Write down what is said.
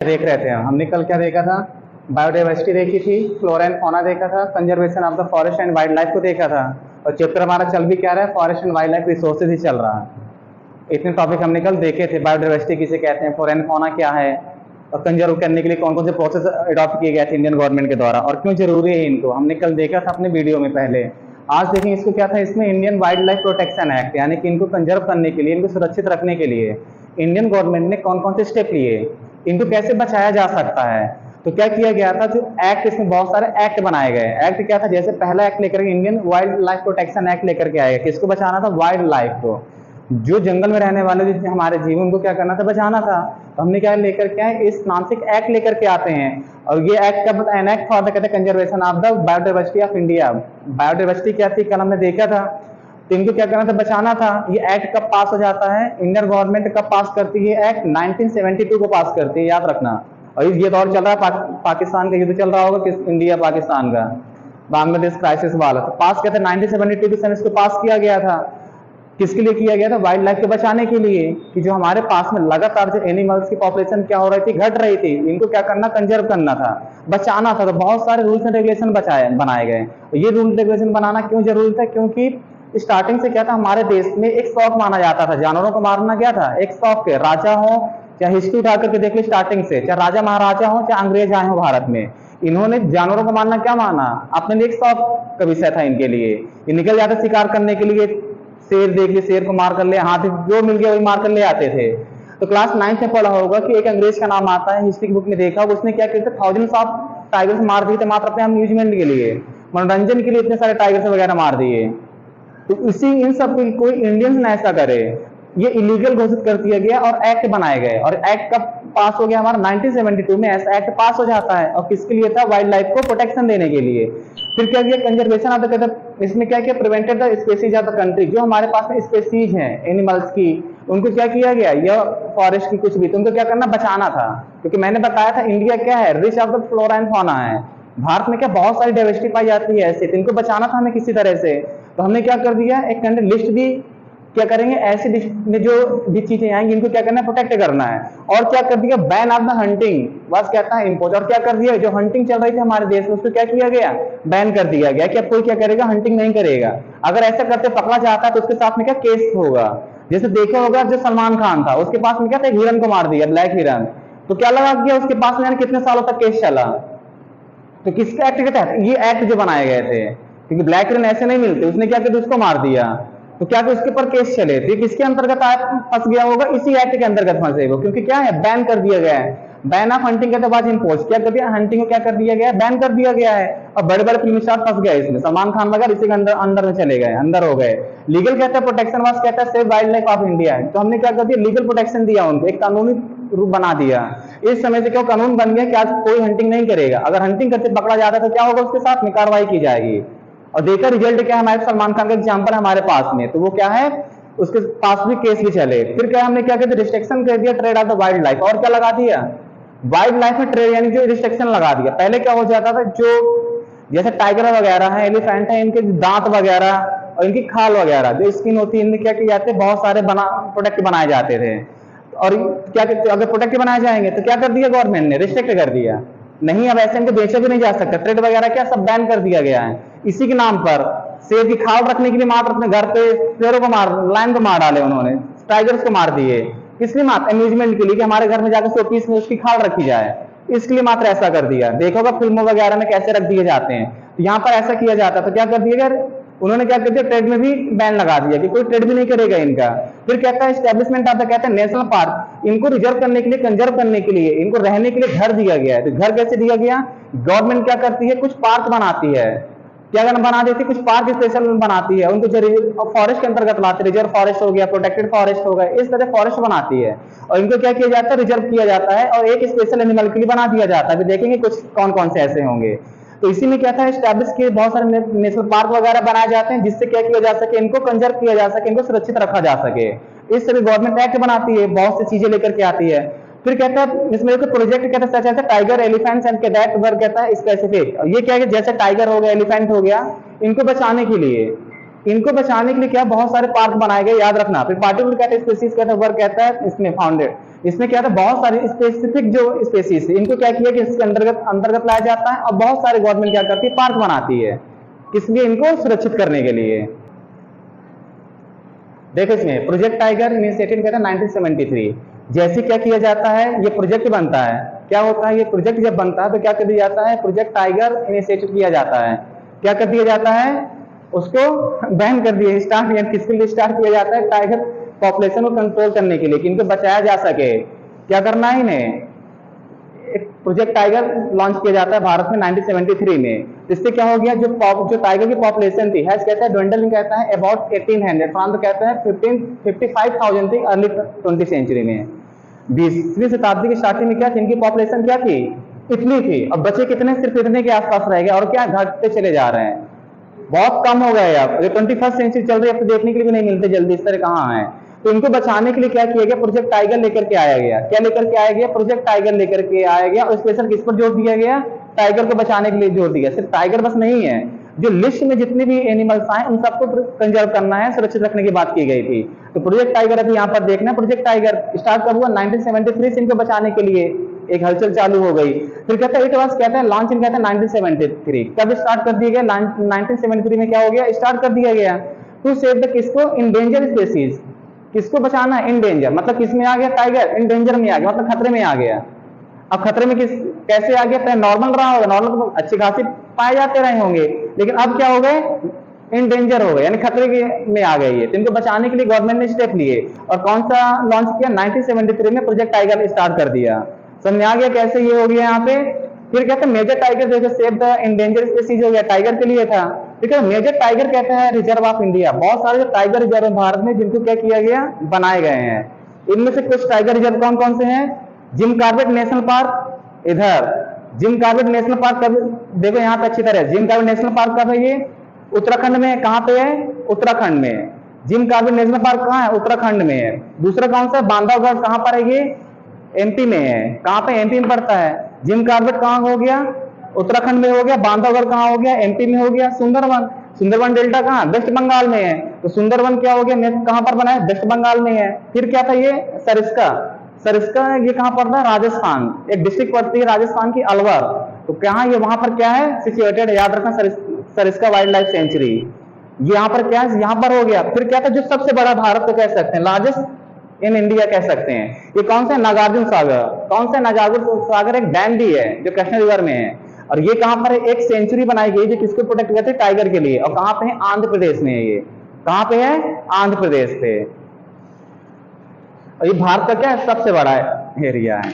देख रहे थे हमने कल क्या देखा था? बायोडाइवर्सिटी देखी थी, फ्लोरा एंड फौना देखा था, conservation of the forest and wild life को देखा था। और चैप्टर हमारा चल भी क्या रहा है? Forest and wildlife resources ही चल रहा है। इतने टॉपिक हमने कल देखे थे। बायोडाइवर्सिटी किसे कहते हैं, फ्लोरा एंड फौना क्या है, और कंजर्व करने के लिए कौन कौन से प्रोसेस अडॉप्ट किए गए थे इंडियन गवर्नमेंट के द्वारा, और क्यों जरूरी है इनको, हमने कल देखा था अपने वीडियो में पहले। आज देखें इसको क्या था, इसमें Indian wild life protection act, यानी कि इनको कंजर्व करने के लिए, इनको सुरक्षित रखने के लिए इंडियन गवर्नमेंट ने कौन कौन से स्टेप लिए, इनको कैसे बचाया जा सकता है। तो क्या किया गया था, जो एक्ट, इसमें बहुत सारे एक्ट बनाए गए। एक्ट क्या था, जैसे पहला एक्ट लेकर के Indian wild life protection act लेकर के आएगा। किसको बचाना था? वाइल्ड लाइफ को। जो जंगल में रहने वाले जो हमारे जीव, उनको क्या करना था? बचाना था। तो हमने क्या लेकर के आए, इस नाम से एक्ट लेकर के आते हैं। और ये एक्ट का एन एक्ट फॉर द कहते हैं conservation of the biodiversity of India. Biodiversity क्या थी, कल हमने देखा था। तो इनको क्या करना था? बचाना था। ये एक्ट कब पास हो जाता है? इंडियन गवर्नमेंट कब पास करती है एक्ट? 1972 को पास करती है, याद रखना। और ये दौर चल रहा है पाकिस्तान का युद्ध चल रहा होगा, किस इंडिया पाकिस्तान का, बांग्लादेश क्राइसिस वाला। तो पास कहते हैं 1972 के समय इसको पास किया गया था। किसके लिए किया गया था? वाइल्ड लाइफ को बचाने के लिए, कि जो हमारे पास में लगातार जो एनिमल्स की पॉपुलेशन क्या हो रही थी, घट रही थी, इनको क्या करना? कंजर्व करना था, बचाना था। तो बहुत सारे रूल्स एंड रेगुलेशन बनाए गए। ये रूल रेगुलेशन बनाना क्यों जरूरी था? क्योंकि स्टार्टिंग से क्या था, हमारे देश में एक शौक माना जाता था, जानवरों को मारना क्या था? एक शौक के, राजा हो, चाहे हिस्ट्री उठा करके देख लो स्टार्टिंग से, चाहे राजा महाराजा हो, चाहे अंग्रेज आए हो भारत में, इन्होंने जानवरों को मारना क्या माना? अपने लिए एक शौक का विषय था इनके लिए। ये निकल जाते शिकार करने के लिए, शेर देख लिए, शेर को मार कर ले, हाथी जो मिल गया वही मार कर ले आते थे। तो क्लास 9th में पढ़ा होगा कि एक अंग्रेज का नाम आता है, हिस्ट्री की बुक में देखा होगा, उसने क्या किया था, थाउजेंड्स ऑफ टाइगर्स मार दिए थे, मात्र अपने अम्यूजमेंट के लिए, मनोरंजन के लिए इतने सारे टाइगर्स वगैरह मार दिए। तो इसी इन सब कोई इंडियंस ना ऐसा करे, ये इलीगल घोषित कर दिया गया और एक्ट बनाए गए। और एक्ट कब पास हो गया हमारा? 1972 में ऐसा एक्ट पास हो जाता है। और किसके लिए था? वाइल्ड लाइफ को प्रोटेक्शन देने के लिए। फिर क्या किया? कंजर्वेशन ऑफ द, इसमें क्या किया? Prevented the species of the country, जो हमारे पास में स्पेसीज हैं एनिमल्स की, उनको क्या किया गया, या फॉरेस्ट की कुछ भी, तो उनको क्या करना? बचाना था। क्योंकि मैंने बताया था इंडिया क्या है, rich of the flora and fauna है। भारत में क्या बहुत सारी डाइवर्सिटी पाई जाती है ऐसे, तो इनको बचाना था हमें किसी तरह से। तो हमने क्या कर दिया, एक लिस्ट दी, क्या करेंगे, ऐसी लिस्ट में जो भी चीजें आएंगी इनको क्या करना है? प्रोटेक्ट करना है। और क्या कर दिया? बैन ऑफ द हंटिंग, बस कहता है इम्पोर्ट। और क्या कर दिया? जो हंटिंग चल रही थी हमारे देश में, उसको क्या किया गया? बैन कर दिया गया कि अब कोई क्या करेगा? हंटिंग नहीं करेगा। अगर ऐसा करते पकड़ा जाता है तो उसके साथ में क्या केस होगा? जैसे देखा होगा, जो सलमान खान था, उसके पास में क्या था? एक हिरन को मार दिया, ब्लैक हिरन, तो क्या लगा दिया उसके पास में, कितने सालों तक केस चला। तो किसके एक्ट के तहत? ये एक्ट जो बनाए गए थे, क्योंकि ब्लैक हिरन ऐसे नहीं मिलते, उसने क्या किया? उसको मार दिया। तो क्या कि उसके ऊपर केस चले थे, किसके अंतर्गत फंस गया होगा? इसी एक्ट के अंतर्गत फंसे वो, क्योंकि क्या है? बैन कर दिया गया है। बैन ऑफ हंटिंग के बाद इम्पोज क्या कर दिया? हंटिंग को क्या कर दिया गया? बैन कर दिया गया है। और बड़े बड़े फिल्म स्टार फंस गए इसमें, सलमान खान वगैरह इसी के अंदर अंदर में चले गए, अंदर हो गए। लीगल कहता है प्रोटेक्शन, वास कहता है save wild life of India. तो हमने क्या कर दिया? लीगल प्रोटेक्शन दिया उनको, एक कानूनी रूप बना दिया। इस समय से क्या कानून बन गया कि आज कोई हंटिंग नहीं करेगा। अगर हंटिंग करते पकड़ा जाता है तो क्या होगा? उसके साथ में कार्रवाई की जाएगी। और देखा रिजल्ट क्या है? हमारे सलमान खान का एग्जाम्पल हमारे पास में, तो वो क्या है, उसके पास भी केस भी चले। फिर क्या हमने क्या किया? रिस्ट्रिक्शन कर दिया trade off the wild life. और क्या लगा दिया? वाइल्ड लाइफ में ट्रेड, यानी जो रिस्ट्रिक्शन लगा दिया। पहले क्या हो जाता था, जो जैसे टाइगर वगैरह है, एलिफेंट है, इनके दांत वगैरह और इनकी खाल वगैरह जो स्किन होती है, इनमें क्या किए जाते? बहुत सारे प्रोडक्ट बनाए जाते थे। और क्या कहते, अगर प्रोडक्ट बनाए जाएंगे तो क्या कर दिया गवर्नमेंट ने? रिस्ट्रिक्ट कर दिया, नहीं अब ऐसे इनको बेचा भी नहीं जा सकता, ट्रेड वगैरह क्या सब बैन कर दिया गया है। इसी के नाम पर शेर की खाल रखने के लिए मात्र अपने घर पे शेरों को मार, लाइन को मार डाले उन्होंने, टाइगर्स को मार दिए। किसलिए? मात्र अम्यूजमेंट के लिए, कि हमारे घर में जाकर शोपीस में उसकी खाल रखी जाए, इसके लिए मात्र ऐसा कर दिया। देखोगा फिल्मों वगैरह में कैसे रख दिए जाते हैं, तो यहाँ पर ऐसा किया जाता है। तो क्या कर दिया गया? उन्होंने क्या कर दिया? ट्रेड में भी बैन लगा दिया कि कोई ट्रेड भी नहीं करेगा इनका। फिर कहता है एस्टेब्लिशमेंट ऑफ द, कहते हैं नेशनल पार्क, इनको रिजर्व करने के लिए, कंजर्व करने के लिए, इनको रहने के लिए घर दिया गया है। तो घर कैसे दिया गया? गवर्नमेंट क्या करती है? कुछ पार्क बनाती है, क्या बना देती है? कुछ पार्क स्पेशल बनाती है, उनको फॉरेस्ट के अंतर्गत लाते, रिजर्व फॉरेस्ट हो गया, प्रोटेक्टेड फॉरेस्ट हो गया, इस तरह फॉरेस्ट बनाती है। और इनको क्या किया जाता है? रिजर्व किया जाता है और एक स्पेशल एनिमल के लिए बना दिया जाता है। देखेंगे कुछ कौन कौन से ऐसे होंगे। तो इसी में क्या था? एस्टैब्लिश किए बहुत सारे नेशनल पार्क वगैरह बनाए जाते हैं, जिससे क्या किया जा सके? इनको कंजर्व किया जा सके, इनको सुरक्षित रखा जा सके। इस तरह गवर्नमेंट एक्ट बनाती है, बहुत सी चीजें लेकर के आती है। फिर कहता है इसमें एक प्रोजेक्ट कहता है जैसे tiger, elephants and cadet work, कहता है स्पेसिफिक। ये क्या है? जैसे टाइगर हो गया, एलिफेंट हो गया, इनको बचाने के लिए इनको बचाने के लिए क्या बहुत सारे पार्क बनाए गए, याद रखना। फिर पार्टिकुलर कहते हैं स्पीसीज कहते हैं, वर्ग कहता है इसमें फाउंडेड। इसमें क्या था, बहुत सारे स्पेसिफिक जो स्पेसीज इनको क्या किया कि इसके अंतर्गत लाया जाता है, और बहुत सारे गवर्नमेंट क्या करती है, पार्क बनाती है, किस लिए, इनको सुरक्षित करने के लिए। देखो इसमें प्रोजेक्ट टाइगर इनिशिएटिव कहते हैं 1973। जैसे क्या किया जाता है, ये प्रोजेक्ट बनता है, क्या होता है, ये प्रोजेक्ट जब बनता है तो क्या कर दिया जाता है, प्रोजेक्ट टाइगर इनिशिएटिव किया जाता है। क्या कर दिया जाता है, उसको बैन कर दिया, स्टार्ट या किसके लिए स्टार्ट किया जाता है, टाइगर पॉपुलेशन को कंट्रोल करने के लिए, कि इनको बचाया जा सके। क्या करना है इन्हें, एक प्रोजेक्ट टाइगर लॉन्च किया जाता है भारत में 1973 में। इससे क्या हो गया, जो टाइगर की पॉपुलेशन थी, हैज कहता है dwindling कहता है अबाउट 1800 फ्रॉम कहता है 55,000 थी अर्ली 20th सेंचुरी में। 20वीं शताब्दी की स्टार्टिंग में क्या थी, इनकी पॉपुलेशन क्या थी, इतनी थी, और बचे कितने, सिर्फ इतने के आसपास रह गए, और क्या घटते चले जा रहे हैं, बहुत कम हो गए। अब 21st सेंचुरी चल रही है, अब तो देखने के लिए भी नहीं मिलते जल्दी इस तरह कहाँ है। तो इनको बचाने के लिए क्या किया गया, प्रोजेक्ट टाइगर लेकर के आया गया। क्या लेकर के आया गया, प्रोजेक्ट टाइगर लेकर के आया गया, और स्पेशल किस पर जोर दिया गया, टाइगर को बचाने के लिए जोर दिया। सिर्फ टाइगर बस नहीं है, जो लिस्ट में जितने भी एनिमल्स आए उन सबको कंजर्व करना है, सुरक्षित रखने की बात की गई थी। तो प्रोजेक्ट टाइगर अभी यहाँ पर देखना, प्रोजेक्ट टाइगर स्टार्ट कब हुआ, 1973 से इनको बचाने के लिए एक हलचल चालू हो गई। फिर कहता है इट वाज कहता है लॉन्च इन कहता है 1973। कब स्टार्ट कर दिया गया, 1973 में क्या हो गया, स्टार्ट कर दिया गया। टू सेव द किसको, इंडेंजर स्पेसीज, किसको बचाना है, इन डेंजर, मतलब किस में आ गया, टाइगर इन डेंजर में आ गया, मतलब खतरे में आ गया। अब खतरे में किस कैसे आ गया, पहले नॉर्मल रहा होगा, नॉर्मल तो अच्छी खासी पाए जाते रहे होंगे, लेकिन अब क्या हो गए, इन डेंजर हो गए, यानी खतरे में आ गए ये। तो इनको बचाने के लिए गवर्नमेंट ने स्टेप लिए, और कौन सा लॉन्च किया, 1973 में प्रोजेक्ट टाइगर स्टार्ट कर दिया। समझ आ गया कैसे ये हो गया यहाँ पे। फिर कहते हैं मेजर टाइगर, जैसे सेव द इंडेंजर स्पीसीज हो गया, टाइगर के लिए था। ठीक है, मेजर टाइगर कहते हैं रिजर्व ऑफ इंडिया, बहुत सारे जो टाइगर रिजर्व है भारत में, जिनको क्या किया गया, बनाए गए हैं। इनमें से कुछ टाइगर रिजर्व कौन कौन से हैं, जिम कॉर्बेट नेशनल पार्क, इधर जिम कॉर्बेट नेशनल पार्क कब, देखो यहाँ पे अच्छी तरह, जिम कॉर्बेट नेशनल पार्क कब है, ये उत्तराखंड में, कहाँ पे है, उत्तराखंड में। जिम कॉर्बेट नेशनल पार्क कहाँ है, उत्तराखंड में है। दूसरा कौन सा, बांधवगढ़, कहाँ पर है ये, एमपी में है। कहाँ पे, एमपी में पड़ता है। जिम कॉर्बेट कहाँ हो गया, उत्तराखंड में हो गया। बांधवगढ़ कहाँ हो गया, एमपी में हो गया। सुंदरवन, सुंदरवन डेल्टा कहाँ, वेस्ट बंगाल में है। तो सुंदरवन क्या हो गया, कहाँ पर बना है, वेस्ट बंगाल में है। फिर क्या था ये, सरिस्का, सरिस्का ये कहाँ पड़ता है, राजस्थान, एक डिस्ट्रिक्ट पड़ती है राजस्थान की, अलवर। तो क्या ये वहां पर क्या है, सिचुएटेड, याद रखना, सरिस्का वाइल्ड लाइफ सेंचुरी, ये यहाँ पर क्या है, यहाँ पर हो गया। फिर क्या था, जो सबसे बड़ा भारत को कह सकते हैं, लार्जेस्ट इन इंडिया कह सकते हैं, ये कौन सा, नागार्जुन सागर। कौन सा, नागार्जुन सागर एक डैम भी है जो कृष्ण रिवर में है। और ये कहां पर है, एक सेंचुरी बनाई गई जो किसको प्रोटेक्ट करते हैं, टाइगर के लिए। और कहां पे है, आंध्र प्रदेश में है। ये कहां पे है, आंध्र प्रदेश पे। और ये भारत का क्या है, सबसे बड़ा एरिया है।